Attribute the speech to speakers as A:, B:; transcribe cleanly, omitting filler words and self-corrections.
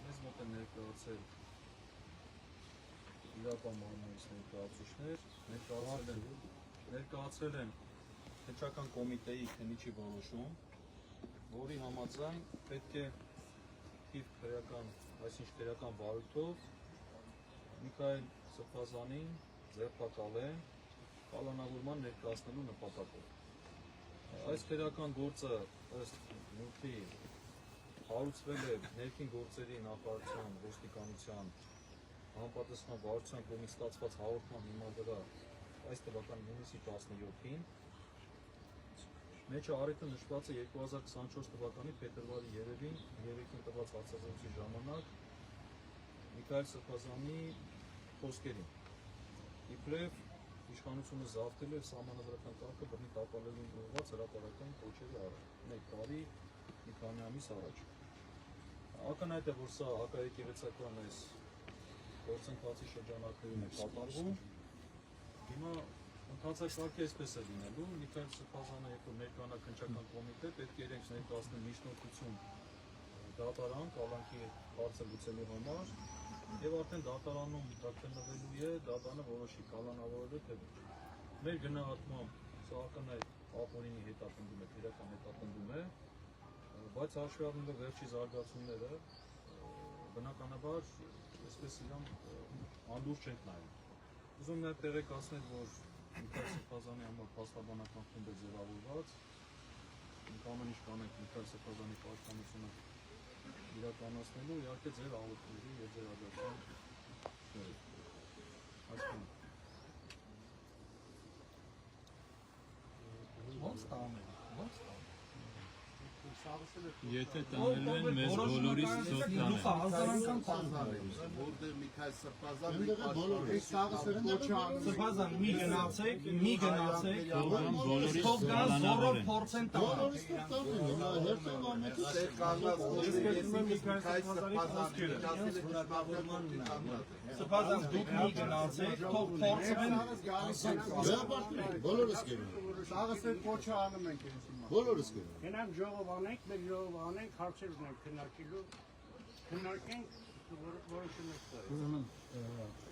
A: Մեզ մոտ են ներկայացել իրական մարմնից ներկայացրել են Պետրական կոմիտեի քննիչի որոշում, որի համաձայն պետք է թիվ քրեական վարույթով Միքայել Սրբազանին ձերբակալեն կալանավորման ներկայացնելու նպատակով։ Այս քրեական գործը ըստ նյութի հարուցվել է ներքին գործերի նախարարության ոստիկանության համապատասխան վարչության կողմից ստացված հաղորդման հիման վրա այս թվականի հունիսի 17-ին։ Մեջը առիթը նշված է 2024 թվականի փետրվարի 3-ին երեկին տված հարցազրույցի ժամանակ Միքայել Սրբազանի խոսքերին։ Իբրև իշխանությունը զավթել է սահմանադրական կարգը բռնի տապալելուն ուղղված հրապարակային կոչերի առաջ, 1 տարի մի քանի ամիս առաջ։ Ակնհայտ է, որ սա հակաեկեղեցական այս գործընթացի շրջանակներում է կատարվում։ Հիմա ընթացակարգը այսպես է լինելու, Միքայել Սրբազանը, երբ որ ներկանա քննչական կոմիտե, պետք է իրենք ներկայացնեն միջնորդություն դատարան կալանքի հարցը լուծելու համար, եւ արդեն դատարանում դա քննվելու է, դատարանը որոշի կալանավորելու թե ոչ։ Մեր գնահատմամբ սա ակնհայտ ապօրինի հետապնդում է, քրեական հետապնդում է, բայց հաշվի առնելով վերջի զարգացումները, բնականաբար այսպես իրան անդուր չենք նայում։ Ուզում եմ նաև տեղեկացնել, որ Միքայել Սրբազանի համար փաստաբանական խումբ է ձևավորված, մենք ամեն ինչ կանենք Միքայել Սրբազանի պաշտպանությունը իրականացնելու, իհարկե ձեր աղոթքների եւ ձեր աջակցության
B: Ոնց տանել։
C: Եթե տանելու են մեզ բոլորից ցոտ տանել։
D: Որտեղ Միքայել Սրբազանն
B: Սրբազան մի գնացեք,
C: բոլորից
B: զորով փորձեն տալ։ Սրբազան դուք մի գնացեք, թող փորձեն
D: բոլորս գնում։
E: Սաղս այդ կոչը անում ենք ինձ հիմա։
D: Բոլորս գնում։
E: Գնանք ժողով անենք, մեր ժողով անենք, հարցեր ունենք քննարկելու, քննարկենք, որոշումներ կայացնենք։